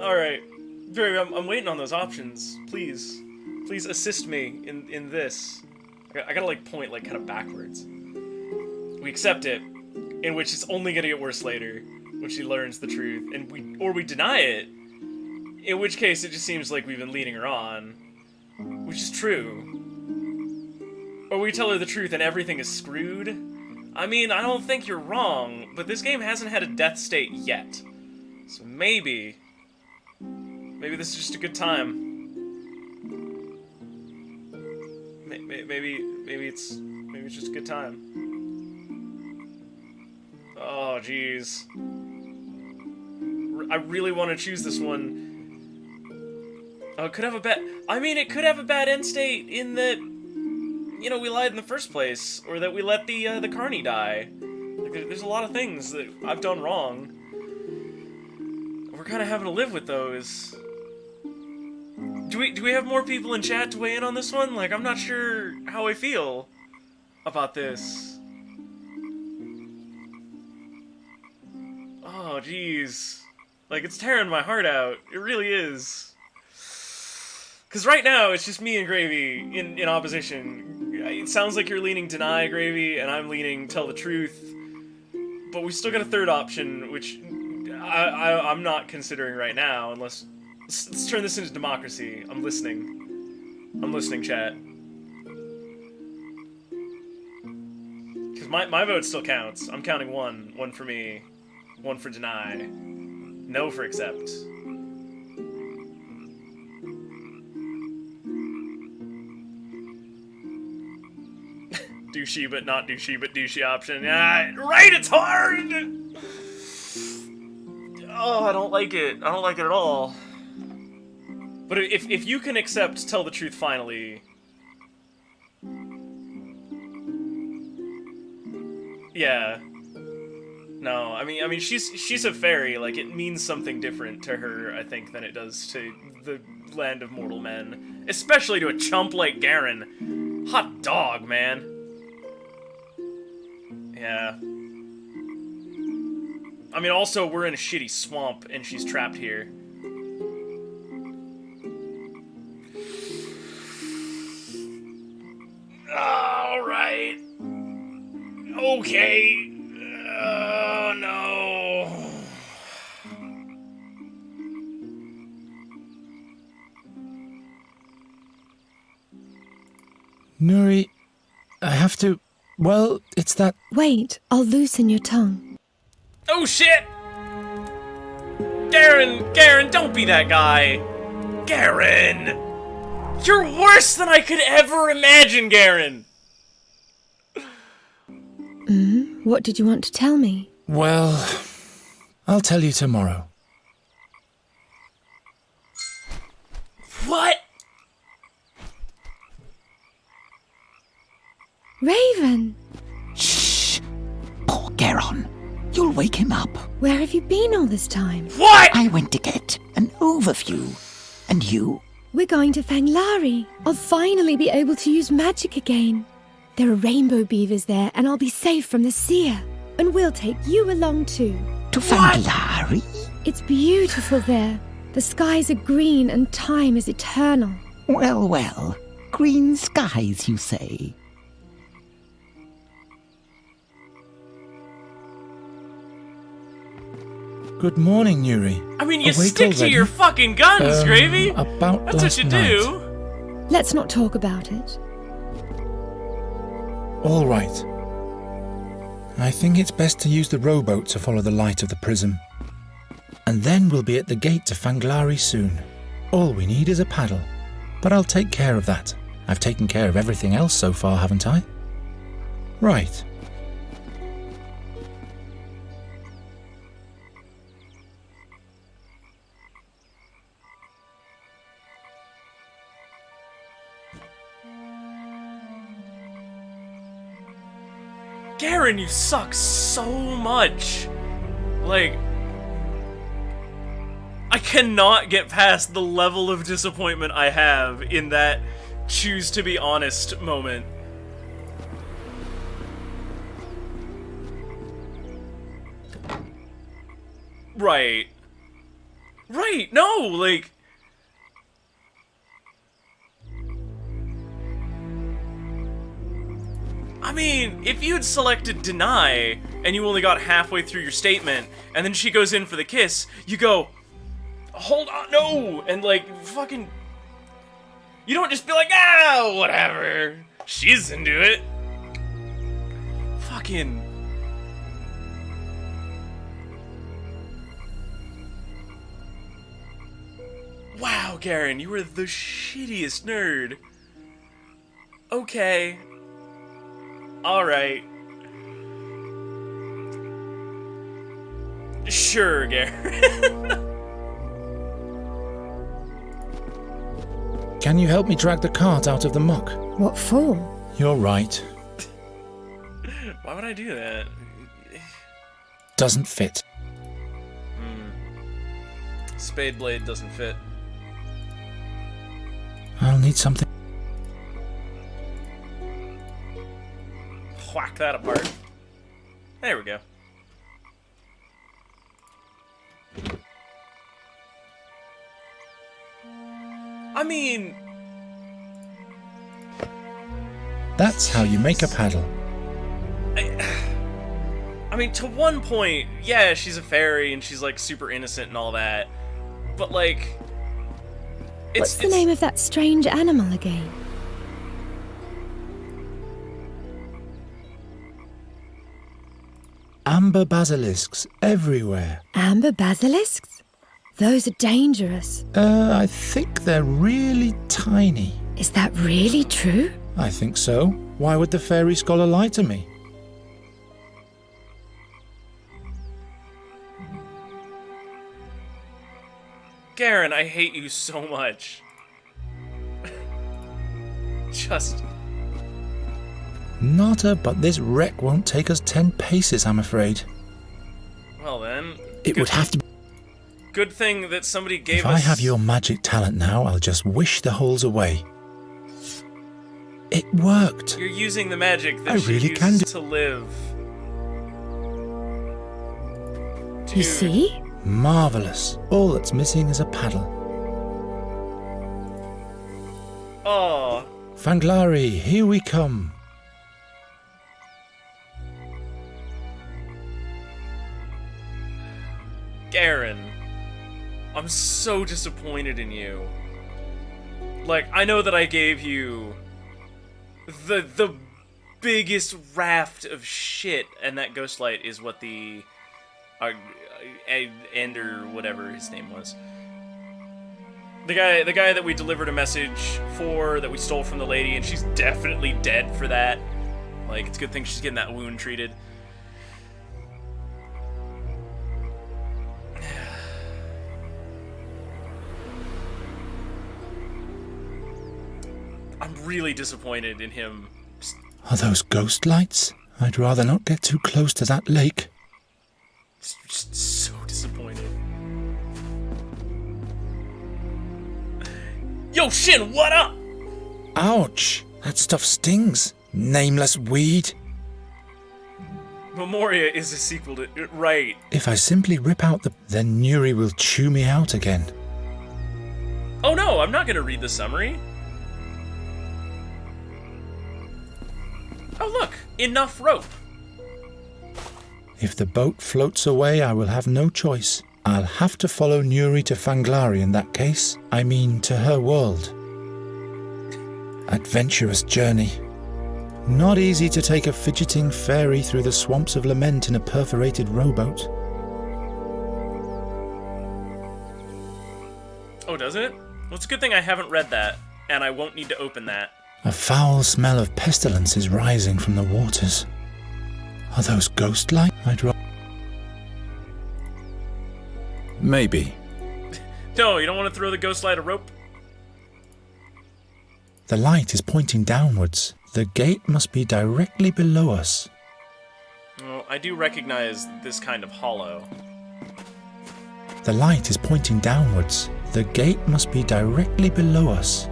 Alright. Barry, I'm waiting on those options. Please. Please assist me in this. I gotta, like, point, like, kind of backwards. We accept it, in which it's only gonna get worse later, when she learns the truth, and we deny it, in which case it just seems like we've been leading her on, which is true. Or we tell her the truth and everything is screwed. I mean, I don't think you're wrong, but this game hasn't had a death state yet. So maybe this is just a good time. Maybe it's just a good time. Oh, jeez. I really want to choose this one. Oh, it could have a bad... I mean, it could have a bad end state in that, you know, we lied in the first place, or that we let the carny die. Like, there's a lot of things that I've done wrong. We're kind of having to live with those. Do we have more people in chat to weigh in on this one? Like, I'm not sure how I feel about this. Oh, jeez. Like, it's tearing my heart out. It really is. Because right now, it's just me and Gravy in opposition. It sounds like you're leaning deny, Gravy, and I'm leaning tell the truth. But we still got a third option, which I'm not considering right now, unless... Let's turn this into democracy. I'm listening. I'm listening, chat. Because my vote still counts. I'm counting one. One for me. One for deny. No for accept. Douchey but not douchey but douchey option. Ah, right, it's hard! Oh, I don't like it. I don't like it at all. But if you can accept tell the truth finally... Yeah. No, I mean she's a fairy, like it means something different to her, I think, than it does to the land of mortal men. Especially to a chump like Garen. Hot dog, man. Yeah. I mean, also, we're in a shitty swamp, and she's trapped here. Alright. Okay. Oh, no. Nuri, I have to... Well, it's that... Wait, I'll loosen your tongue. Oh, shit! Garen, don't be that guy! Garen! You're worse than I could ever imagine, Garen! What did you want to tell me? Well, I'll tell you tomorrow. What? Raven! Shh! Poor Garon. You'll wake him up. Where have you been all this time? What? I went to get an overview. And you? We're going to Fanglari. I'll finally be able to use magic again. There are rainbow beavers there, and I'll be safe from the seer. And we'll take you along too. To Fanglari? It's beautiful there. The skies are green and time is eternal. Well, well. Green skies, you say? Good morning, Nuri. I mean, you Awake stick to already? your fucking guns, Gravy! About That's what last you night. do! Let's not talk about it. All right. I think it's best to use the rowboat to follow the light of the prism. And then we'll be at the gate to Fanglari soon. All we need is a paddle. But I'll take care of that. I've taken care of everything else so far, haven't I? Right. Garen, you suck so much! Like... I cannot get past the level of disappointment I have in that choose to be honest moment. Right. Right, no, like... I mean, if you had selected deny, and you only got halfway through your statement, and then she goes in for the kiss, you go, hold on, no! And like, fucking... You don't just be like, ah, whatever. She's into it. Fucking... Wow, Garen, you were the shittiest nerd. Okay. Alright. Sure, Garen. Can you help me drag the cart out of the muck? What for? You're right. Why would I do that? Doesn't fit. Spade blade doesn't fit. I'll need something. Whack that apart. There we go. I mean... That's how you make a paddle. I mean, to one point, yeah, she's a fairy and she's like super innocent and all that. But like... What's the name of that strange animal again? Amber basilisks everywhere. Amber basilisks? Those are dangerous. I think they're really tiny. Is that really true? I think so. Why would the fairy scholar lie to me? Garen, I hate you so much. Just... Nada, but this wreck won't take us 10 paces, I'm afraid. Well then... It would have to be... Good thing that somebody gave If us... I have your magic talent now, I'll just wish the holes away. It worked. You're using the magic that I she really used can do- to live. You Dude. see? Marvellous. All that's missing is a paddle. Oh, Fanglari, here we come. Garen. I'm so disappointed in you. Like, I know that I gave you the biggest raft of shit, and that Ghostlight is what the Ender, whatever his name was. The guy that we delivered a message for, that we stole from the lady, and she's definitely dead for that. Like, it's a good thing she's getting that wound treated. I'm really disappointed in him. Are those ghost lights? I'd rather not get too close to that lake. Just so disappointed. Yo, Shin, what up? Ouch! That stuff stings. Nameless weed. Memoria is a sequel to... Right. If I simply rip out the... Then Nuri will chew me out again. Oh no, I'm not gonna read the summary. Oh look, enough rope. If the boat floats away, I will have no choice. I'll have to follow Nuri to Fanglari in that case. I mean, to her world. Adventurous journey. Not easy to take a fidgeting fairy through the swamps of lament in a perforated rowboat. Oh, does it? Well, it's a good thing I haven't read that, and I won't need to open that. A foul smell of pestilence is rising from the waters. Are those ghost lights? Maybe. No, you don't want to throw the ghost light a rope? The light is pointing downwards. The gate must be directly below us. Well, I do recognize this kind of hollow. The light is pointing downwards. The gate must be directly below us.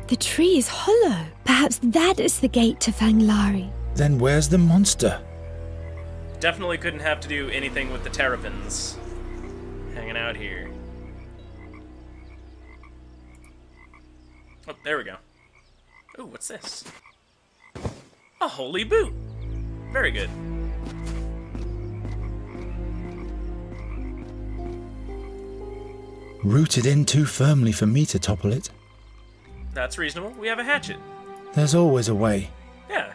The tree is hollow. Perhaps that is the gate to Fanglari. Then where's the monster? Definitely couldn't have to do anything with the terrapins. Hang hanging out here. Oh, there we go. Ooh, what's this? A holy boot. Very good. Rooted in too firmly for me to topple it. That's reasonable. We have a hatchet. There's always a way. Yeah.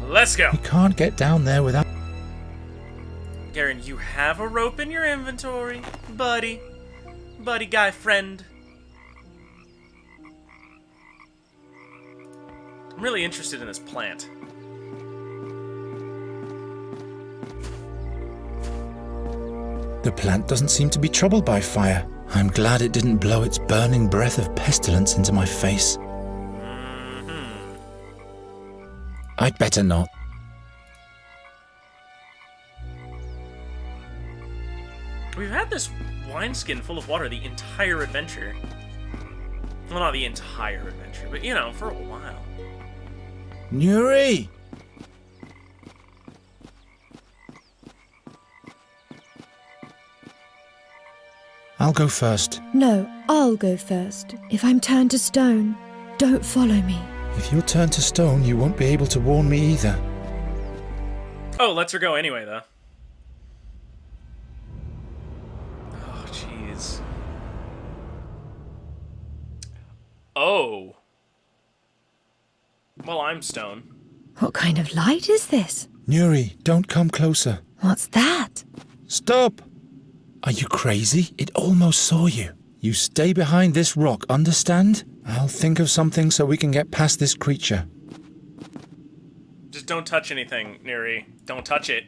Let's go. You can't get down there without... Garen, you have a rope in your inventory, buddy. Buddy guy friend. I'm really interested in this plant. The plant doesn't seem to be troubled by fire. I'm glad it didn't blow its burning breath of pestilence into my face. I'd better not. We've had this wineskin full of water the entire adventure. Well, not the entire adventure, but, you know, for a while. Nuri! I'll go first. No, I'll go first. If I'm turned to stone, don't follow me. If you're turned to stone, you won't be able to warn me either. Oh, lets her go anyway, though. Oh, jeez. Oh. Well, I'm stone. What kind of light is this? Nuri, don't come closer. What's that? Stop! Are you crazy? It almost saw you. You stay behind this rock, understand? I'll think of something so we can get past this creature. Just don't touch anything, Neri. Don't touch it.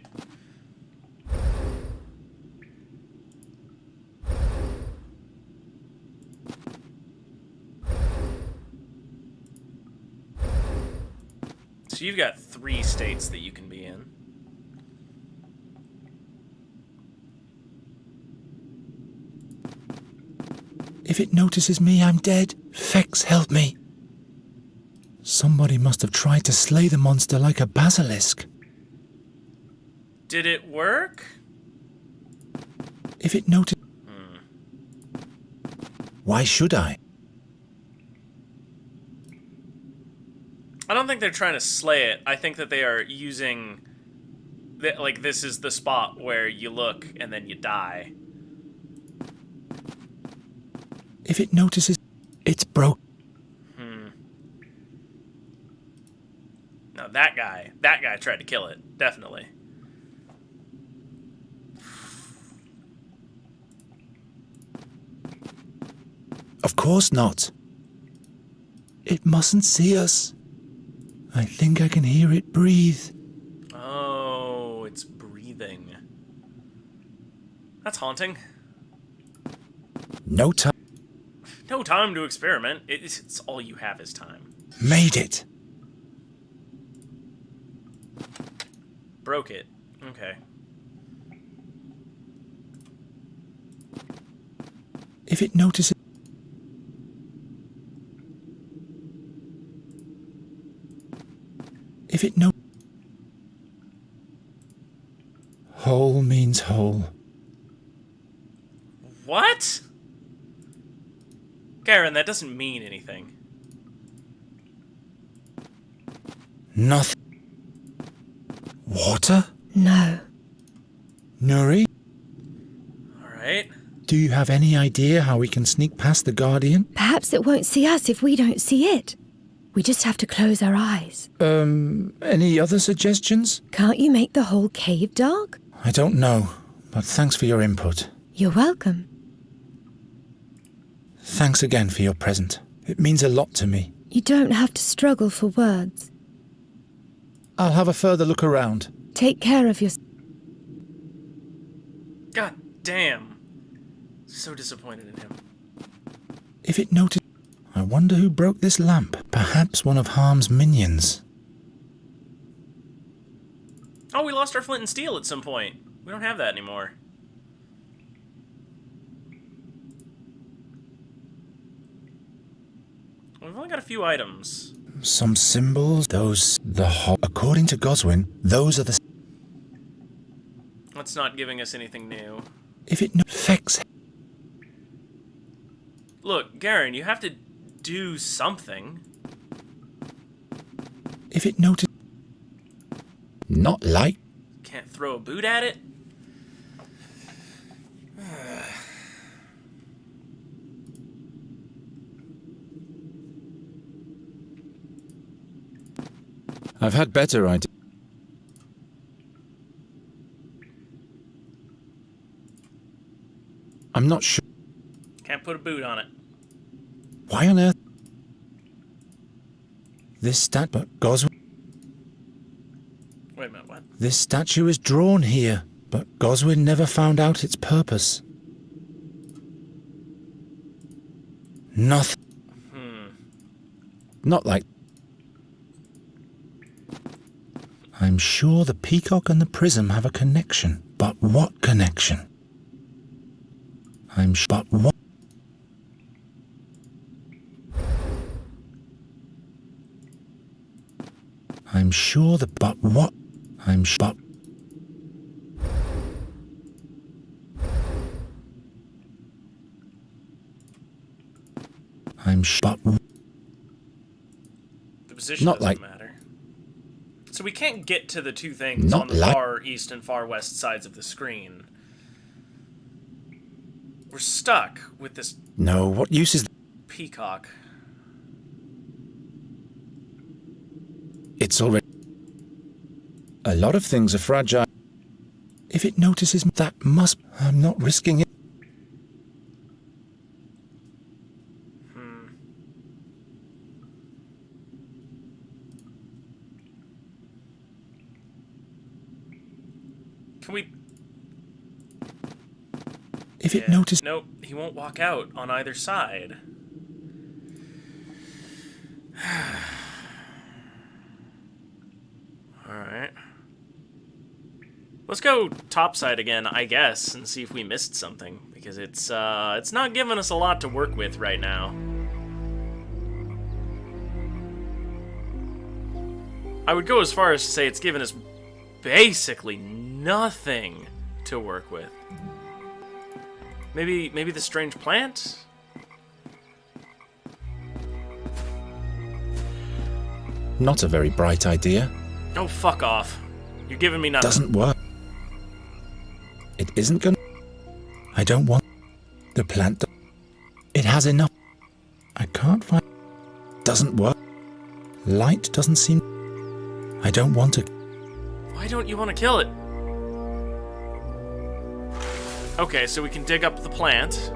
So you've got 3 states that you can be in. If it notices me, I'm dead. Fex, help me. Somebody must have tried to slay the monster like a basilisk. Did it work? If it notices... Why should I? I don't think they're trying to slay it. I think that they are using... Like, this is the spot where you look and then you die. If it notices... It's broke. No, that guy tried to kill it. Definitely. Of course not. It mustn't see us. I think I can hear it breathe. Oh, it's breathing. That's haunting. No time. No time to experiment. It's all you have is time. Made it. Broke it. Okay. If it notices... If it no... Whole means whole. What? Garen, that doesn't mean anything. Nothing. Water? No. Nuri, Alright. do you have any idea how we can sneak past the Guardian? Perhaps it won't see us if we don't see it. We just have to close our eyes. Any other suggestions? Can't you make the whole cave dark? I don't know, but thanks for your input. You're welcome. Thanks again for your present. It means a lot to me. You don't have to struggle for words. I'll have a further look around. Take care of yourself. God damn. So disappointed in him. If it noticed... I wonder who broke this lamp. Perhaps one of Harm's minions. Oh, we lost our flint and steel at some point. We don't have that anymore. We've only got a few items. Some symbols, according to Goswin, those are the... That's not giving us anything new. If it affects... Look, Garen, you have to do something. If it noted... Not like... Can't throw a boot at it? I've had better ideas. I'm not sure. Can't put a boot on it. Why on earth? This but Goswin... Wait a minute, what? This statue is drawn here, but Goswin never found out its purpose. Nothing. Not like... I'm sure the peacock and the prism have a connection. But what connection? But what? I'm sure the... But what? But... But... The position Not doesn't like... matter. So we can't get to the two things Not on the like... far east and far west sides of the screen. We're stuck with this No, what use is... peacock. It's already... A lot of things are fragile. If it notices that must... I'm not risking it. Can we... If it notices... Nope, he won't walk out on either side. Alright. Let's go topside again, I guess, and see if we missed something. Because it's not giving us a lot to work with right now. I would go as far as to say it's given us basically nothing to work with. Maybe the strange plant? Not a very bright idea. Oh, fuck off. You're giving me nothing. Doesn't work. It isn't gonna... I don't want... The plant... It has enough... I can't find... Doesn't work. Light doesn't seem... I don't want to... Why don't you want to kill it? Okay, so we can dig up the plant.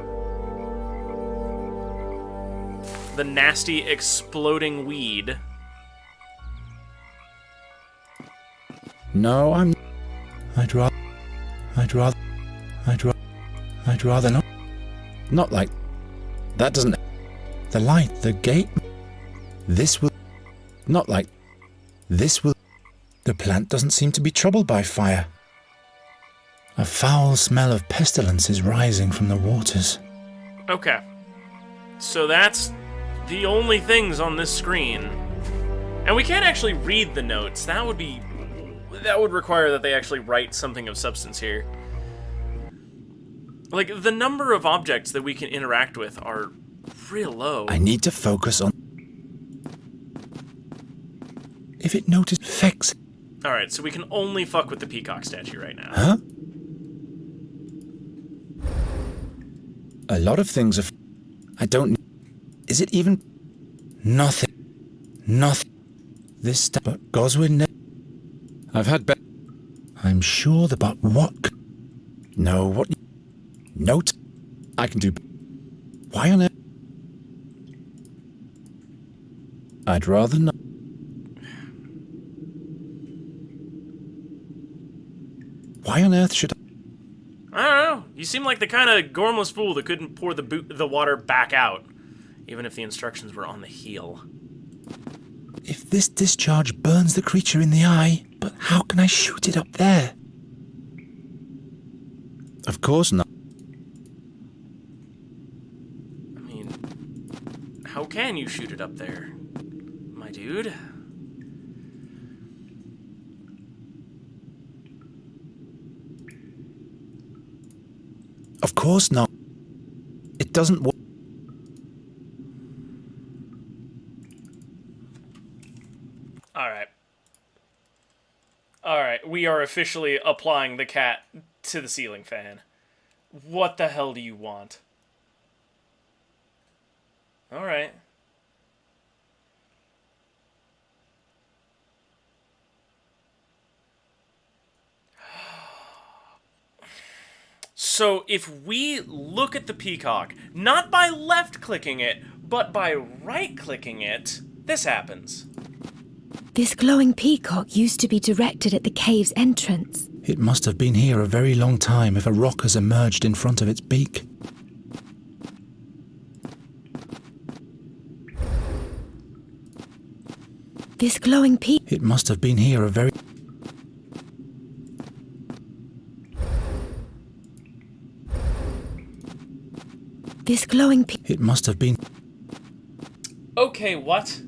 The nasty exploding weed. No, I'm... I'd rather not... Not like... That doesn't... The light, the gate... This will... Not like... This will... The plant doesn't seem to be troubled by fire. A foul smell of pestilence is rising from the waters. Okay. So that's the only things on this screen. And we can't actually read the notes. That would require that they actually write something of substance here. Like, the number of objects that we can interact with are real low. I need to focus on... If it notices effects... Alright, so we can only fuck with the peacock statue right now. Huh? A lot of things are... I don't... Is it even... Nothing. This... But Goswin... I've had I'm sure the... But what... No, what... Note... I can do... Why on earth... I'd rather not... Why on earth should I don't know. You seem like the kind of gormless fool that couldn't pour the water back out, even if the instructions were on the heel. If this discharge burns the creature in the eye, but how can I shoot it up there? Of course not. I mean, how can you shoot it up there, my my dude. Of course not. It doesn't work. Alright. Alright, we are officially applying the cat to the ceiling fan. What the hell do you want? Alright. So if we look at the peacock, not by left-clicking it, but by right-clicking it, this happens. This glowing peacock used to be directed at the cave's entrance. It must have been here a very long time if a rock has emerged in front of its beak. This glowing peacock... It must have been here a very... This glowing It must have been... Okay, what?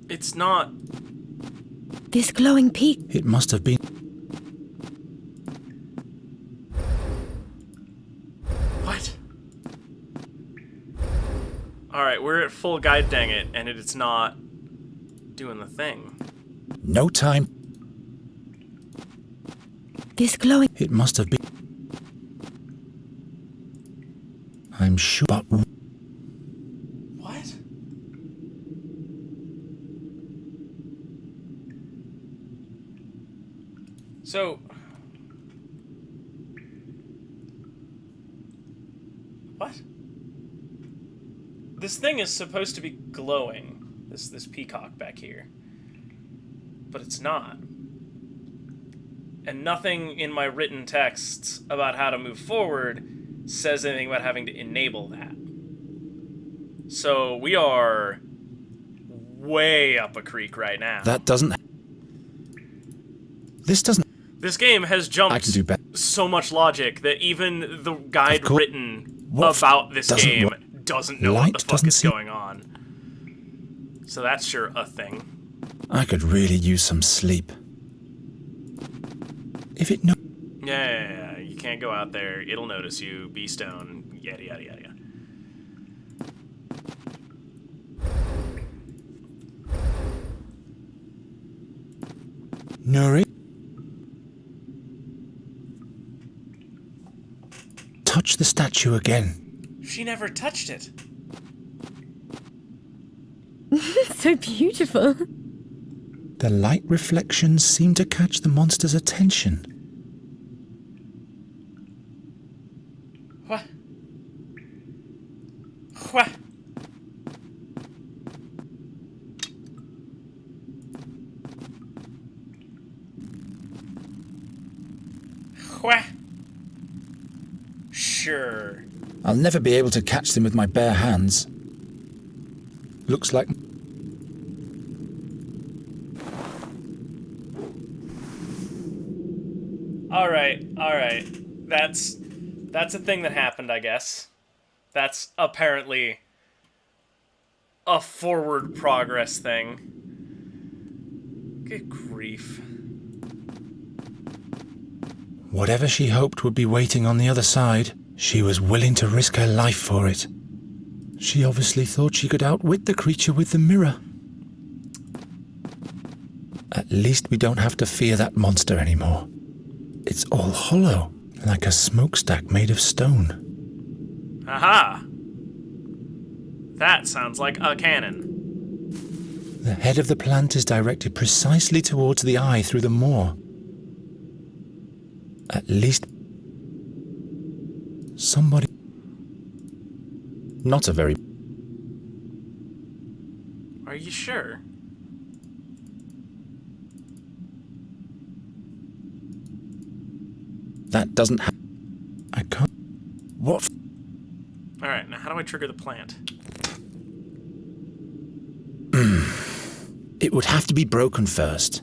It's not... This glowing peak... It must have been... What? Alright, we're at full guide, dang it, and it's not doing the thing. No time. This glowing... It must have been... I'm sure... But... What? So... What? This thing is supposed to be glowing, this peacock back here. But it's not. And nothing in my written texts about how to move forward says anything about having to enable that. So we are way up a creek right now. That doesn't... This doesn't... This game has I jumped can do better. so much logic that even the guide course. written What about this doesn't game work? doesn't know Light what the fuck doesn't is see- going on. So that's sure a thing. I could really use some sleep. If it no... Yeah, you can't go out there. It'll notice you. Be stone. Yada, yada, yada, yada. Nuri? Touch the statue again. She never touched it. So beautiful. The light reflections seem to catch the monster's attention. What? What? What? Sure. I'll never be able to catch them with my bare hands. Looks like... Alright. That's a thing that happened, I guess. That's apparently a forward progress thing. Good grief. Whatever she hoped would be waiting on the other side, she was willing to risk her life for it. She obviously thought she could outwit the creature with the mirror. At least we don't have to fear that monster anymore. It's all hollow, like a smokestack made of stone. Aha! That sounds like a cannon. The head of the plant is directed precisely towards the eye through the moor. At least... somebody... Not a very... Are you sure? That doesn't have... I can't... What? Alright, now how do I trigger the plant? It would have to be broken first.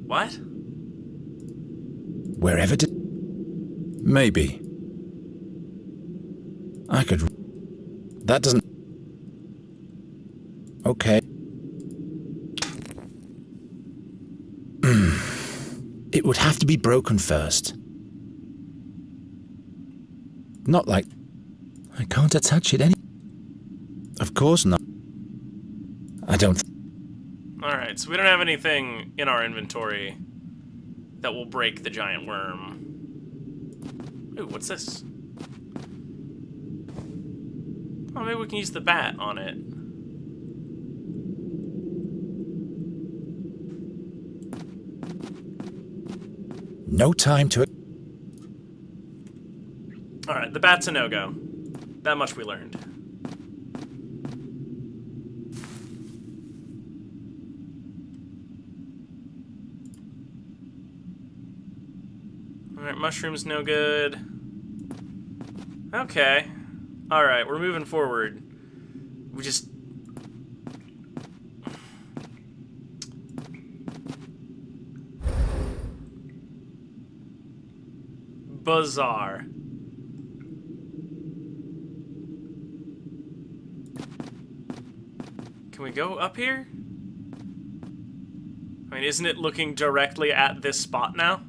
What? Wherever to... Maybe. I could... That doesn't... Okay. It would have to be broken first. Not like... I can't attach it any... Of course not. I don't... Alright, so we don't have anything in our inventory that will break the giant worm. Ooh, what's this? Oh, maybe we can use the bat on it. No time to... Alright, the bat's a no-go. That much we learned. Alright, mushrooms no good. Okay. Alright, we're moving forward. We just... Bizarre. Can we go up here? I mean, isn't it looking directly at this spot now?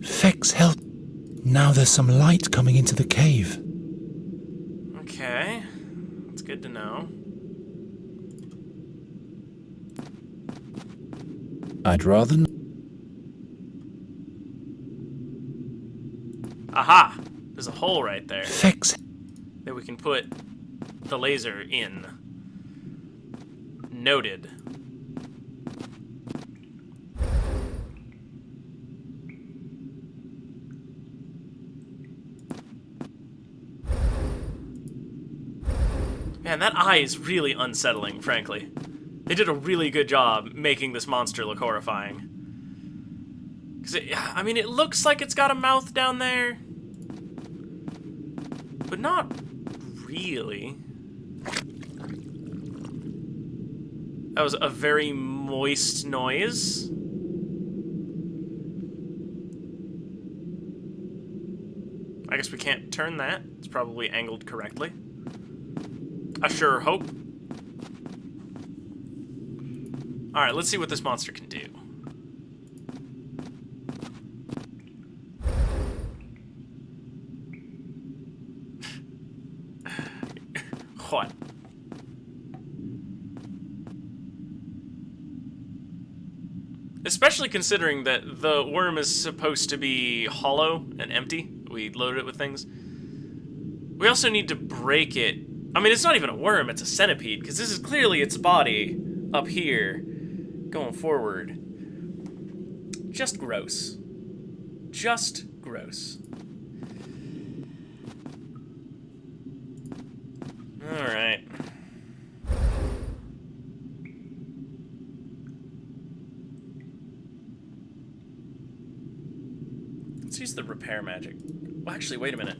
Fex, help. Now there's some light coming into the cave. Okay. That's good to know. I'd rather... Aha! There's a hole right there Fex... that we can put the laser in. Noted. Man, that eye is really unsettling, frankly. They did a really good job making this monster look horrifying. Because, I mean, it looks like it's got a mouth down there. But not really. That was a very moist noise. I guess we can't turn that. It's probably angled correctly. I sure hope. Alright, let's see what this monster can do. What? Especially considering that the worm is supposed to be hollow and empty. We loaded it with things. We also need to break it. I mean, it's not even a worm, it's a centipede, because this is clearly its body up here going forward. Just gross. Just gross. Alright. Let's use the repair magic. Well, actually, wait a minute.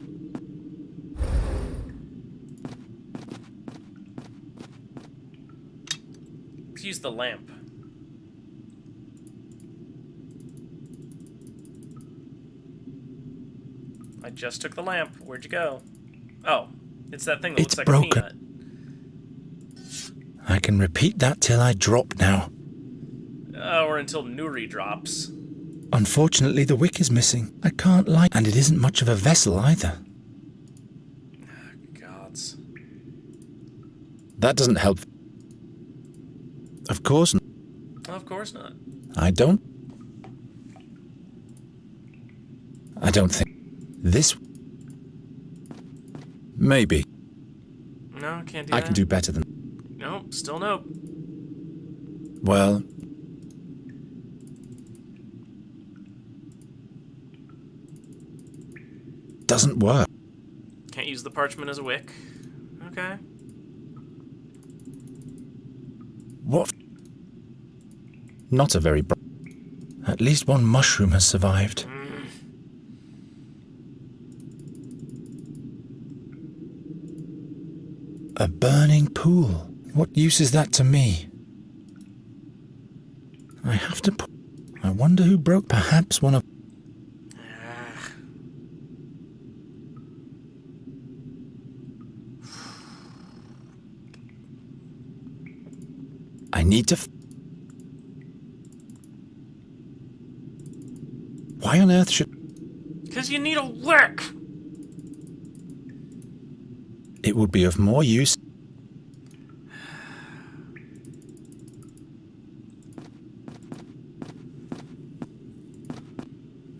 Let's use the lamp. I just took the lamp. Where'd you go? Oh, it's that thing that It's looks like broken. a peanut. I can repeat that till I drop now. Or until Nuri drops. Unfortunately, the wick is missing. I can't light... And it isn't much of a vessel either. Gods. That doesn't help. Of course not. Of course not. I don't think... This... Maybe. No, can't do I that. can do better than... Nope, still nope. Well... Doesn't work. Can't use the parchment as a wick. Okay. What? Not a very bright. At least one mushroom has survived. A burning pool. What use is that to me? I have to put... I wonder who broke perhaps one of... I need to... Why on earth should... Because you need a lick! It would be of more use...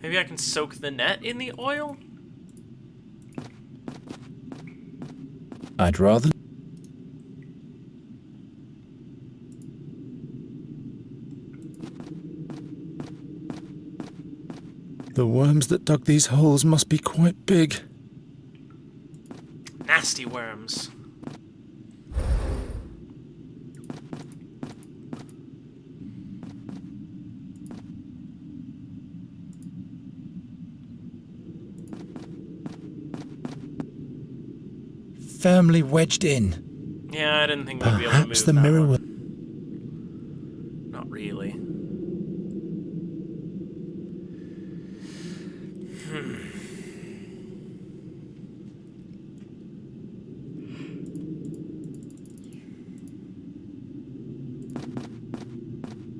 Maybe I can soak the net in the oil? I'd rather... The worms that dug these holes must be quite big. Nasty worms. Firmly wedged in. Yeah, I didn't think we'd be able to move Perhaps the that mirror one. will... Not really.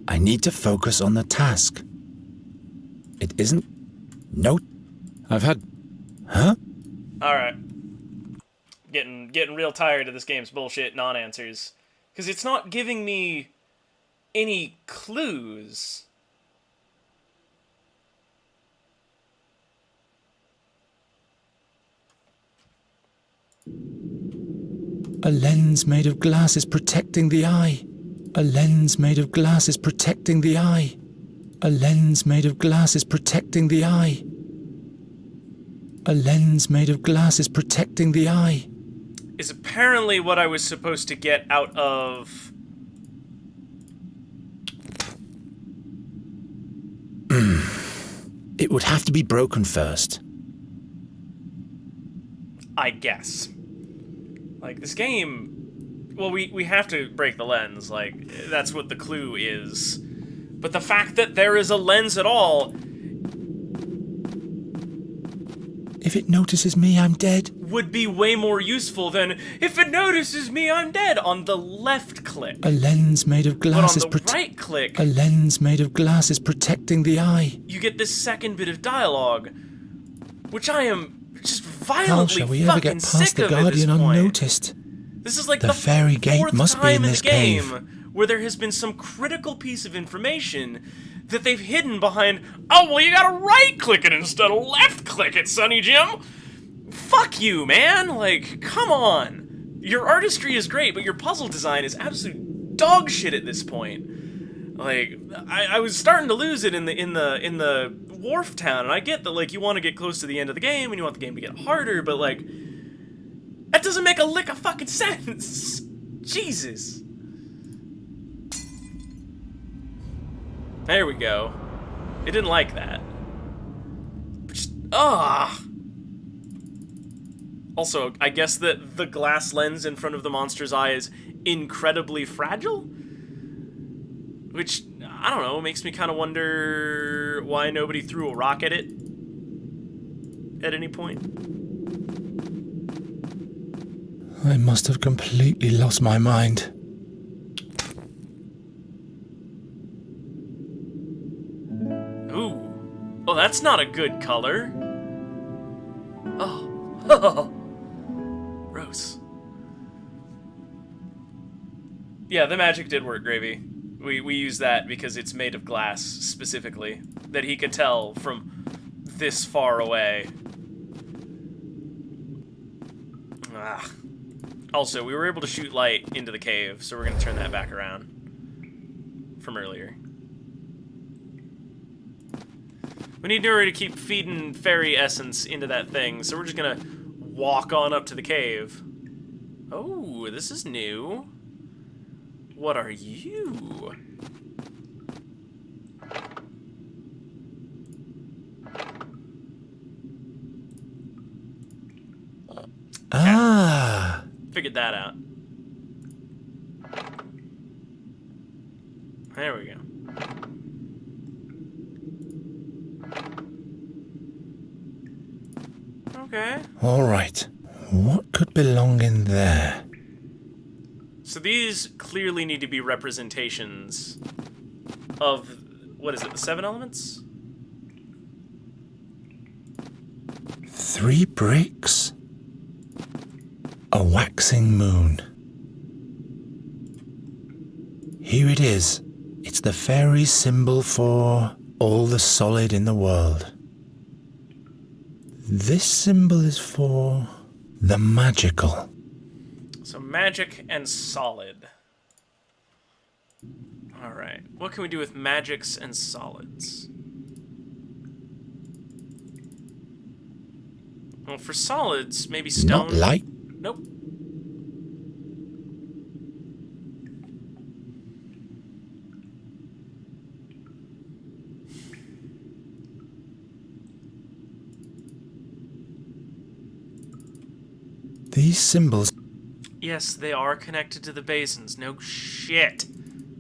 I need to focus on the task. It isn't... No. I've had... Huh? Alright. Getting real tired of this game's bullshit non-answers. Because it's not giving me any clues. A lens made of glass is protecting the eye. A lens made of glass is protecting the eye. A lens made of glass is protecting the eye. A lens made of glass is protecting the eye. Is apparently what I was supposed to get out of... It would have to be broken first. I guess. Like, this game... Well, we have to break the lens, like, that's what the clue is. But the fact that there is a lens at all... If it notices me, I'm dead. Would be way more useful than, if it notices me, I'm dead, on the left click. A lens made of glass is But on the right click... A lens made of glass is protecting the eye. You get this second bit of dialogue, which I am just How violently shall we ever get fucking past sick the of at this Guardian point. unnoticed? This is like The the fairy gate fourth must be time in in this the game cave. where there has been some critical piece of information that they've hidden behind, oh, well, you gotta right-click it instead of left-click it, Sonny Jim! Fuck you, man! Like, come on! Your artistry is great, but your puzzle design is absolute dog shit at this point. Like, I was starting to lose it in the wharf town, and I get that, like, you want to get close to the end of the game, and you want the game to get harder, but, like, that doesn't make a lick of fucking sense! Jesus. There we go. It didn't like that. Just, Also, I guess that the glass lens in front of the monster's eye is incredibly fragile? Which, I don't know, makes me kind of wonder why nobody threw a rock at it at any point. I must have completely lost my mind. Ooh. Oh, that's not a good color. Oh. Gross. Yeah, the magic did work, Gravy. We use that because it's made of glass, specifically. That he could tell from this far away. Ah. Also, we were able to shoot light into the cave, so we're going to turn that back around from earlier. We need Nuri to keep feeding fairy essence into that thing, so we're just going to walk on up to the cave. Oh, this is new. What are you? Ah. Figured that out. There we go. Okay. All right. What could belong in there? So these clearly need to be representations of, what is it, the 7 elements? 3 bricks. A waxing moon. Here it is. It's the fairy symbol for all the solid in the world. This symbol is for the magical. So magic and solid. Alright. What can we do with magics and solids? Well, for solids, maybe stone. Not light. Nope. These symbols. Yes, they are connected to the basins. No shit.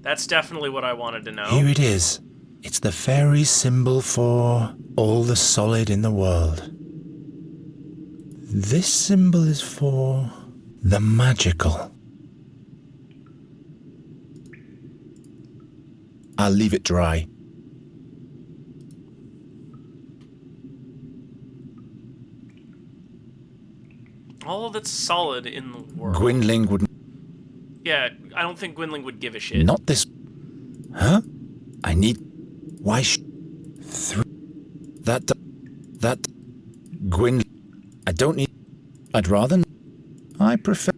That's definitely what I wanted to know. Here it is. It's the fairy symbol for all the solid in the world. This symbol is for the magical. I'll leave it dry. All that's solid in the world. Gwynling would... Yeah, I don't think Gwynling would give a shit. Not this... Huh? I need... Why That... Gwyn... I don't need... I'd rather... I prefer...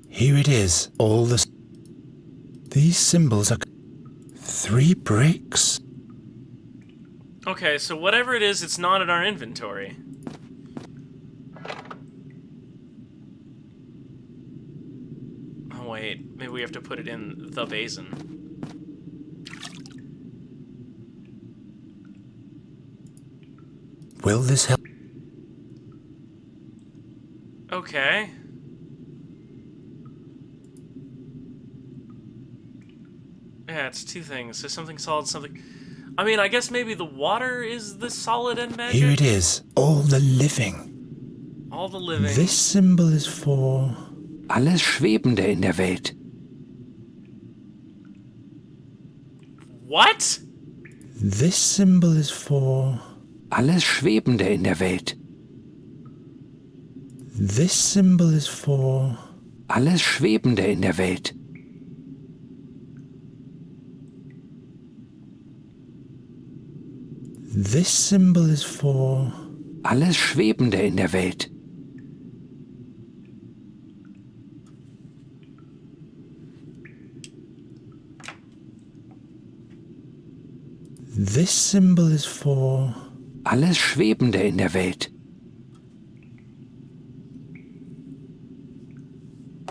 Here it is. All the... These symbols are... 3 bricks. Okay, so whatever it is, it's not in our inventory. Oh wait, maybe we have to put it in the basin. Will this help? Okay. Yeah, it's 2 things. So something solid, something... I mean, I guess maybe the water is the solid and magic? Here it is. All the living. All the living. This symbol is for... Alles Schwebende in der Welt. What? This symbol is for... Alles Schwebende in der Welt. This symbol is for... Alles Schwebende in der Welt. This symbol is for... Alles Schwebende in der Welt. This symbol is for... Alles Schwebende in der Welt.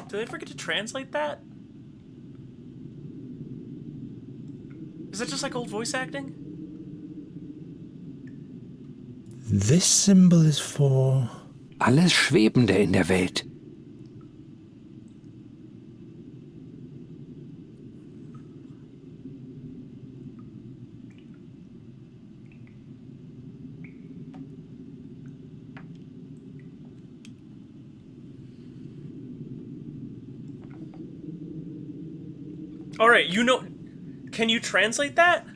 Did they forget to translate that? Is that just like old voice acting? This symbol is for... Alles Schwebende in der Welt. Alright, you know... Can you translate that?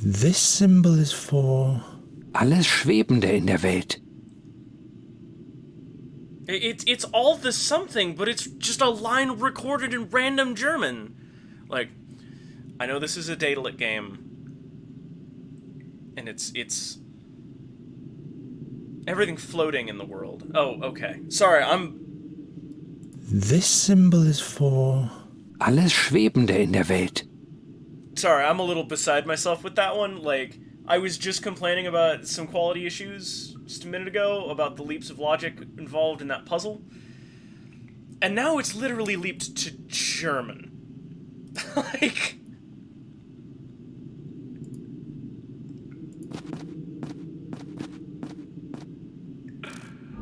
This symbol is for... Alles Schwebende in der Welt. It's all the something, but it's just a line recorded in random German. Like, I know this is a Daedalic game. And it's... everything floating in the world. Oh, okay. Sorry, This symbol is for... Alles Schwebende in der Welt. Sorry, I'm a little beside myself with that one. Like, I was just complaining about some quality issues just a minute ago about the leaps of logic involved in that puzzle. And now it's literally leaped to German. Like...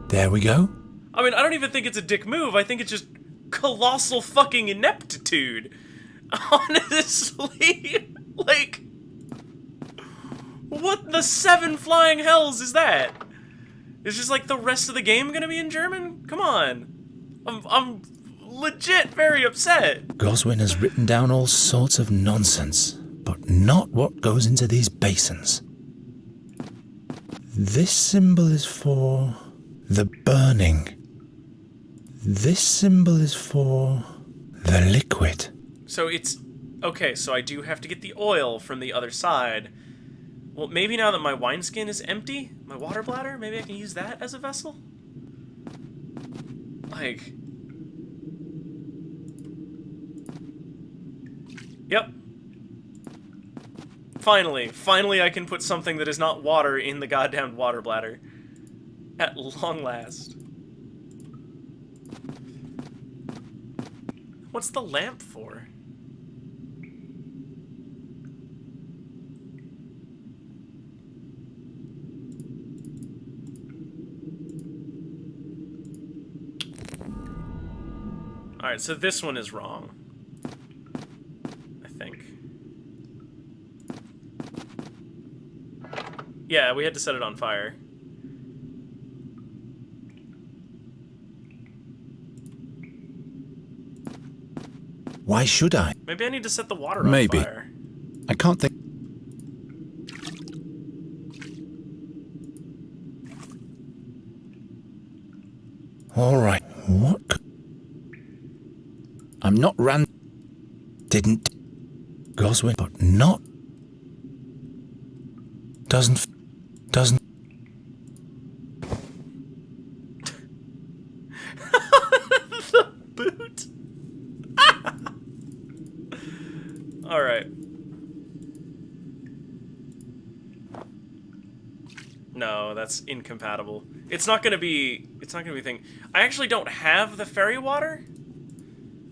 There we go. I mean, I don't even think it's a dick move. I think it's just colossal fucking ineptitude. Honestly, like, what the 7 flying hells is that? Is just like the rest of the game gonna be in German? Come on. I'm legit very upset. Goswin has written down all sorts of nonsense, but not what goes into these basins. This symbol is for the burning. This symbol is for the liquid. So it's... Okay, so I do have to get the oil from the other side. Well, maybe now that my wineskin is empty, my water bladder, maybe I can use that as a vessel? Like... Yep. Finally I can put something that is not water in the goddamn water bladder. At long last. What's the lamp for? Alright, so this one is wrong. I think. Yeah, we had to set it on fire. Why should I? Maybe I need to set the water on Maybe. fire. I can't think. All right, what? I'm not Didn't. Goswin, but not. Doesn't. The boot. All right. No, that's incompatible. It's not gonna be a thing. I actually don't have the fairy water.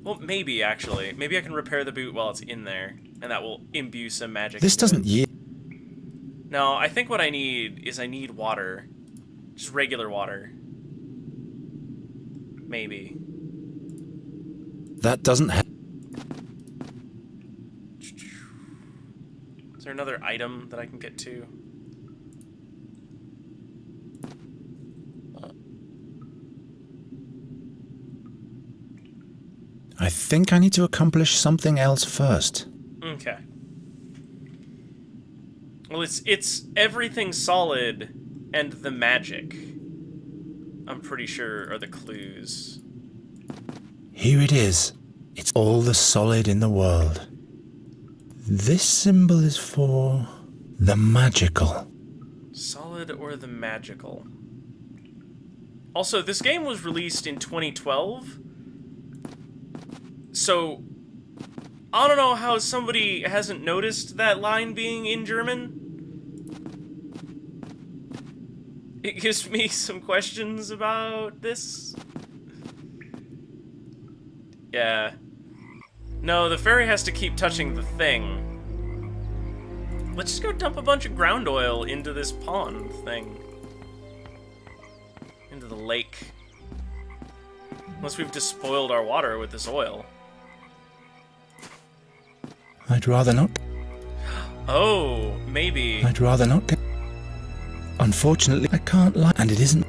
Well, maybe actually. Maybe I can repair the boot while it's in there, and that will imbue some magic. This doesn't yield. No, I think what I need is water. Just regular water. Maybe. That doesn't have. Is there another item that I can get to? I think I need to accomplish something else first. Okay. Well, it's everything solid and the magic. I'm pretty sure are the clues. Here it is. It's all the solid in the world. This symbol is for the magical. Solid or the magical. Also, this game was released in 2012. So, I don't know how somebody hasn't noticed that line being in German. It gives me some questions about this. Yeah. No, the fairy has to keep touching the thing. Let's just go dump a bunch of ground oil into this pond thing. Into the lake. Unless we've despoiled our water with this oil. I'd rather not. Oh, maybe. I'd rather not. Unfortunately, I can't lie, and it isn't.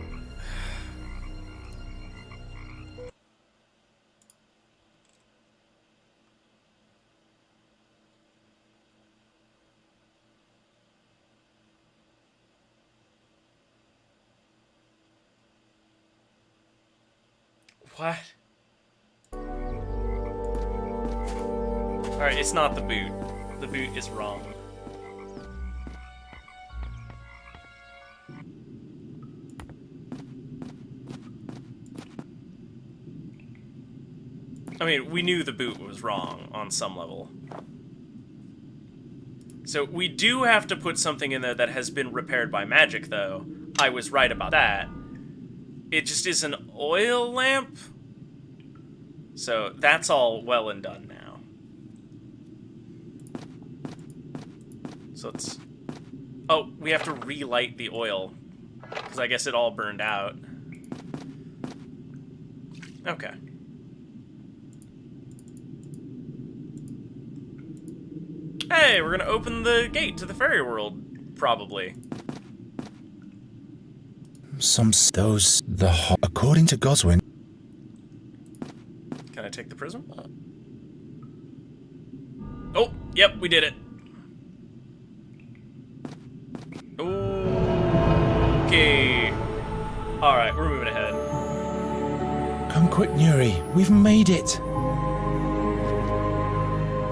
What? Alright, it's not the boot. The boot is wrong. I mean, we knew the boot was wrong on some level. So we do have to put something in there that has been repaired by magic, though. I was right about that. It just is an oil lamp. So that's all well and done now. So let's... Oh, we have to relight the oil. Because I guess it all burned out. Okay. Hey, we're gonna open the gate to the fairy world, probably. According to Goswin. Can I take the prism? Oh, yep, we did it. Okay. Alright, we're moving ahead. Come quick, Nuri. We've made it.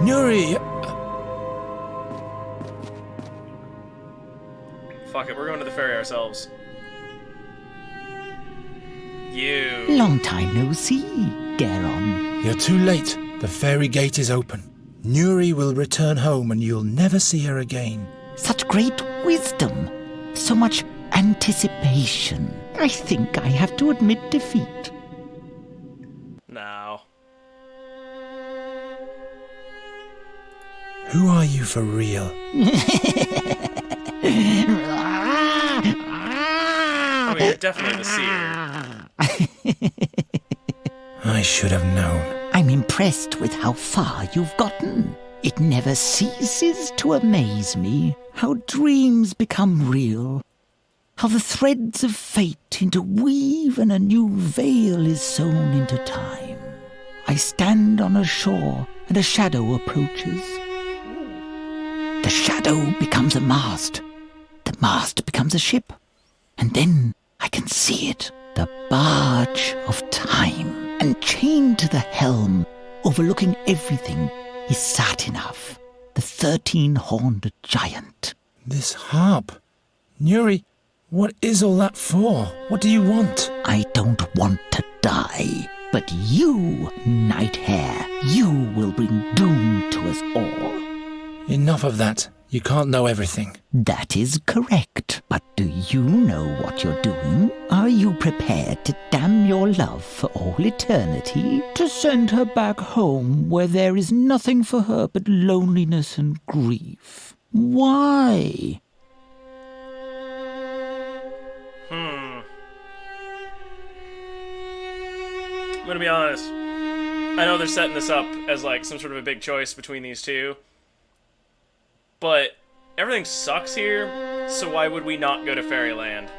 Nuri! Fuck it, we're going to the ferry ourselves. You. Long time no see, Garon. You're too late. The fairy gate is open. Nuri will return home and you'll never see her again. Such great wisdom. So much anticipation. I think I have to admit defeat. No. Who are you for real? Oh, you're definitely the seer. I should have known. I'm impressed with how far you've gotten. It never ceases to amaze me how dreams become real, how the threads of fate interweave and a new veil is sewn into time. I stand on a shore and a shadow approaches. The shadow becomes a mast. The mast becomes a ship. And then I can see it, the barge of time. And chained to the helm, overlooking everything, is Satinav, the 13-horned giant. This harp. Nuri, what is all that for? What do you want? I don't want to die, but you, Night Hare, you will bring doom to us all. Enough of that. You can't know everything. That is correct. But do you know what you're doing? Are you prepared to damn your love for all eternity? To send her back home where there is nothing for her but loneliness and grief? Why? I'm gonna be honest. I know they're setting this up as like some sort of a big choice between these two. But everything sucks here, so why would we not go to Fairyland?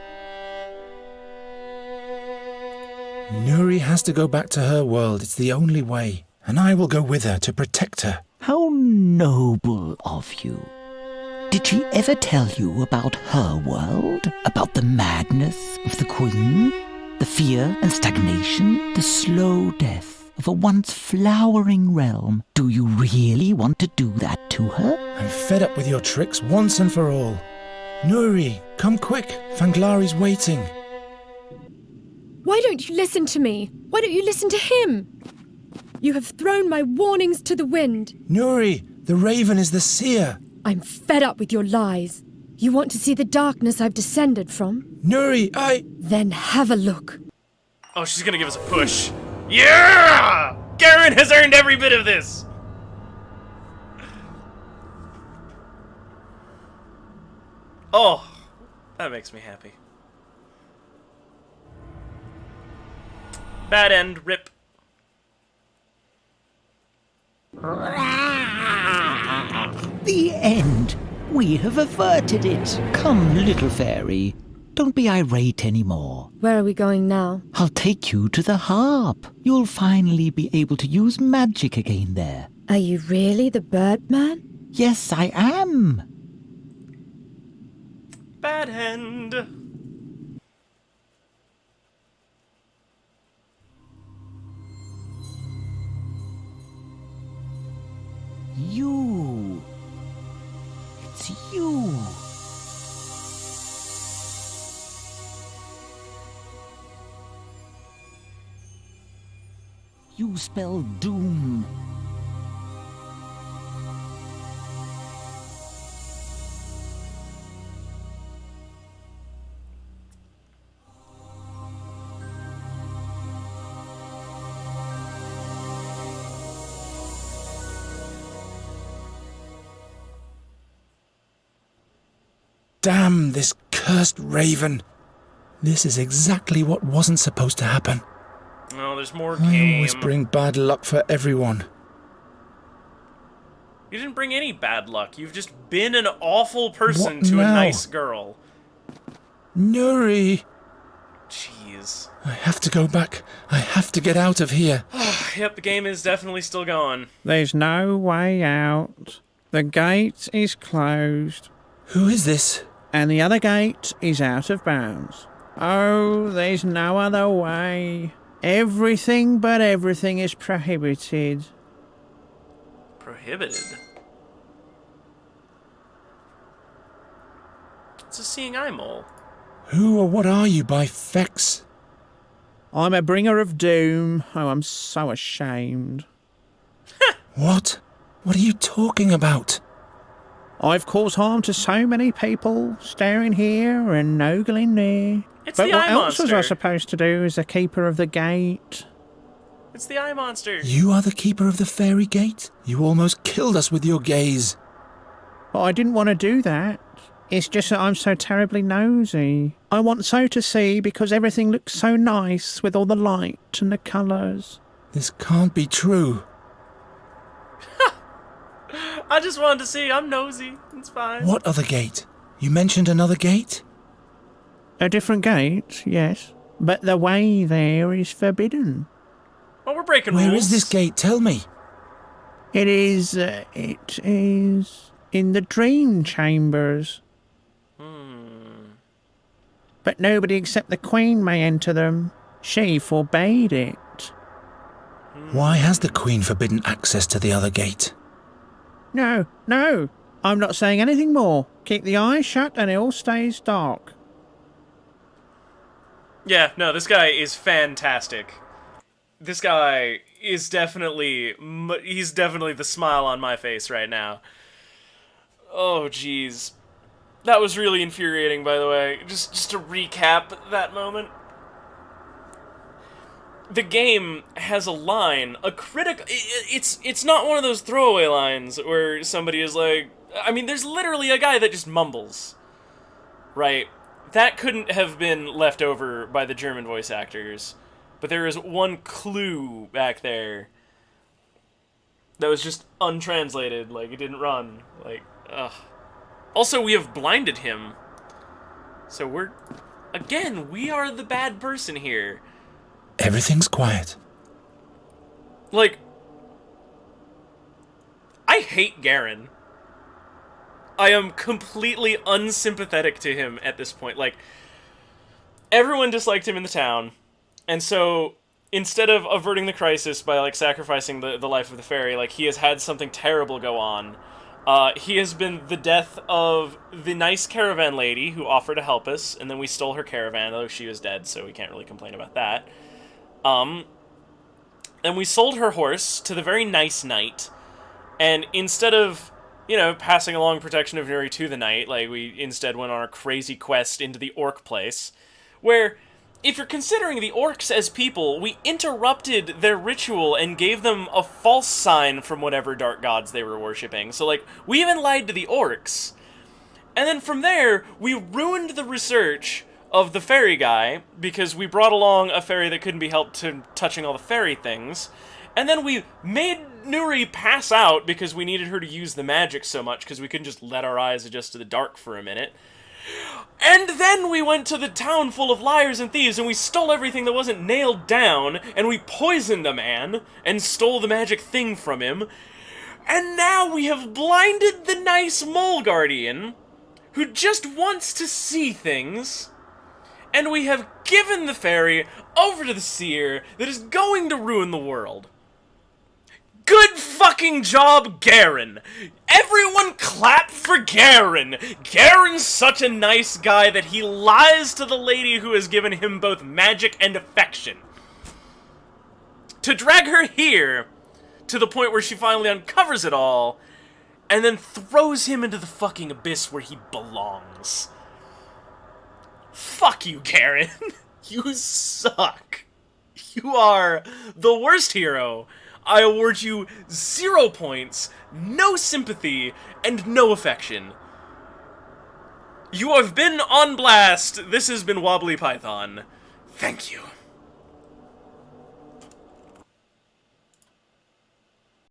Nuri has to go back to her world. It's the only way. And I will go with her to protect her. How noble of you. Did she ever tell you about her world? About the madness of the Queen? The fear and stagnation? The slow death of a once flowering realm? Do you really want to do that to her? I'm fed up with your tricks once and for all. Nuri, come quick. Fanglari's waiting. Why don't you listen to me? Why don't you listen to him? You have thrown my warnings to the wind. Nuri, the raven is the seer. I'm fed up with your lies. You want to see the darkness I've descended from? Nuri, Then have a look. Oh, she's gonna give us a push. Yeah! Garen has earned every bit of this! Oh, that makes me happy. Bad end, rip. The end. We have averted it. Come, little fairy. Don't be irate anymore. Where are we going now? I'll take you to the harp. You'll finally be able to use magic again there. Are you really the Birdman? Yes, I am. Bad end. You. It's you. You spell doom. Damn this cursed raven. This is exactly what wasn't supposed to happen. Oh, there's more I game. always bring bad luck for everyone. You didn't bring any bad luck. You've just been an awful person What to now? a nice girl. Nuri! Jeez. I have to go back. I have to get out of here. Yep, the game is definitely still going. There's no way out. The gate is closed, Who is this? and the other gate is out of bounds. Oh, there's no other way. Everything but everything is prohibited. Prohibited? It's a seeing eye mole. Who or what are you, by fex? I'm a bringer of doom. Oh, I'm so ashamed. What? What are you talking about? I've caused harm to so many people, staring here and ogling there. It's But the what eye else was I monster. supposed to do as the keeper of the gate? It's the eye monster. You are the keeper of the fairy gate? You almost killed us with your gaze. But I didn't want to do that. It's just that I'm so terribly nosy. I want so to see because everything looks so nice with all the light and the colours. This can't be true. I just wanted to see. I'm nosy. It's fine. What other gate? You mentioned another gate? A different gate, yes. But the way there is forbidden. Well, we're breaking Where rules. is this gate? Tell me. It is in the dream chambers. But nobody except the Queen may enter them. She forbade it. Why has the Queen forbidden access to the other gate? No, I'm not saying anything more. Keep the eyes shut and it all stays dark. Yeah, no, this guy is fantastic. This guy is definitely... he's definitely the smile on my face right now. Oh, jeez. That was really infuriating, by the way. Just to recap that moment. The game has a line, a critical... It's not one of those throwaway lines where somebody is like... I mean, there's literally a guy that just mumbles. Right? That couldn't have been left over by the German voice actors. But there is one clue back there that was just untranslated. Like, it didn't run. Like, ugh. Also, we have blinded him. So we're... Again, we are the bad person here. Everything's quiet. Like... I hate Garen. I am completely unsympathetic to him at this point. Like, everyone disliked him in the town. And so, instead of averting the crisis by, like, sacrificing the life of the fairy, like, he has had something terrible go on. He has been the death of the nice caravan lady who offered to help us, and then we stole her caravan, though she was dead, so we can't really complain about that. And we sold her horse to the very nice knight, and instead of, you know, passing along protection of Nuri to the knight, like, we instead went on a crazy quest into the orc place, where... If you're considering the orcs as people, we interrupted their ritual and gave them a false sign from whatever dark gods they were worshipping. So, like, we even lied to the orcs. And then from there, we ruined the research of the fairy guy, because we brought along a fairy that couldn't be helped to touching all the fairy things. And then we made Nuri pass out because we needed her to use the magic so much, because we couldn't just let our eyes adjust to the dark for a minute. And then we went to the town full of liars and thieves, and we stole everything that wasn't nailed down, and we poisoned a man, and stole the magic thing from him. And now we have blinded the nice mole guardian, who just wants to see things, and we have given the fairy over to the seer that is going to ruin the world. Good fucking job, Garen! Everyone clap for Garen! Garen's such a nice guy that he lies to the lady who has given him both magic and affection. To drag her here, to the point where she finally uncovers it all, and then throws him into the fucking abyss where he belongs. Fuck you, Garen. You suck. You are the worst hero. I award you 0 points, no sympathy, and no affection. You have been on blast! This has been Wobbly Python. Thank you.